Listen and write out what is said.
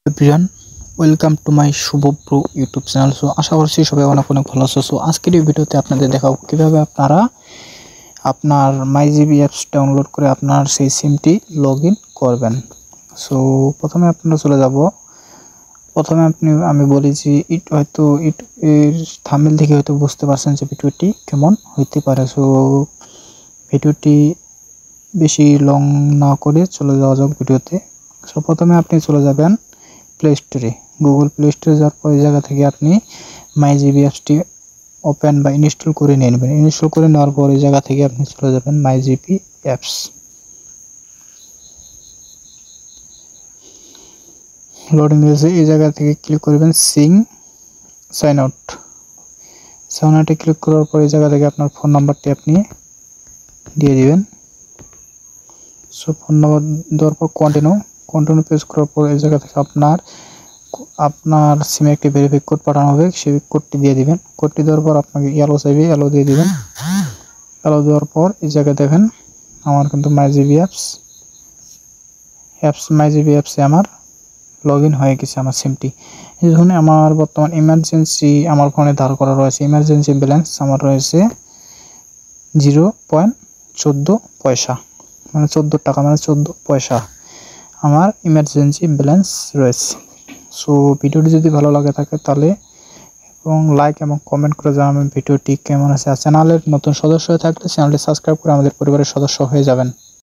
Everyone, welcome to my Shubhabru YouTube channel. So আশা করছি সবাই অনেক অনেক ভালো আছো। সো আজকের এই ভিডিওতে আপনাদের দেখাবো কীভাবে আপনারা আপনার মাইজিবি অ্যাপস ডাউনলোড করে আপনার সেই সিমটি লগ ইন করবেন। সো প্রথমে আপনারা চলে যাব। প্রথমে আমি বলি যে এর থাম্বনেল থেকে হয়তো বুঝতে পারছেন যে ভিডিওটি কেমন হইতে পারে। সো ভিডিওটি বেশি লং না করে চলে যাওয়া যাক ভিডিওতে। সো প্রথমে আপনি চলে যাবেন প্লে স্টোরে। গুগল প্লে স্টোরে যাওয়ার পর এই জায়গা থেকে আপনি মাইজিবি অ্যাপসটি ওপেন বা ইনস্টল করে নিয়ে নেবেন। ইনস্টল করে নেওয়ার পর এই জায়গা থেকে আপনি চলে যাবেন মাইজিবি অ্যাপস। লোডিং হয়েছে, এই জায়গা থেকে ক্লিক করবেন সাইন আউটে ক্লিক করার পর এই জায়গা থেকে আপনার ফোন নাম্বারটি আপনি দিয়ে দিবেন। সো ফোন নাম্বার দেওয়ার পর কন্টিনিউ প্রেস করার পর এই জায়গা থেকে আপনার সিমে একটি ভেরিফাই কোড পাঠানো হবে, সেই কোডটি দিয়ে দিবেন। কোডটি দেওয়ার পর আপনাকে ইয়ালো চাইবে, ইয়ালো দিয়ে দিবেন। ইয়ালো দেওয়ার পর এই জায়গায় দেখেন আমার কিন্তু মাইজিবি অ্যাপসে আমার লগ ইন হয়ে গেছে আমার সিমটি। এই জন্য আমার বর্তমান ইমার্জেন্সি আমার ফোনে ধার করা রয়েছে। ইমার্জেন্সি ব্যালেন্স আমার রয়েছে 0.14 পয়সা, মানে 14 টাকা, মানে 14 পয়সা আমার ইমার্জেন্সি ব্যালেন্স রয়েছে। সো ভিডিওটি যদি ভালো লাগে থাকে তাহলে এবং লাইক এবং কমেন্ট করে জানাবেন ভিডিওটি কেমন আছে। আর চ্যানেলের নতুন সদস্য হয়ে থাকলে চ্যানেলটি সাবস্ক্রাইব করে আমাদের পরিবারের সদস্য হয়ে যাবেন।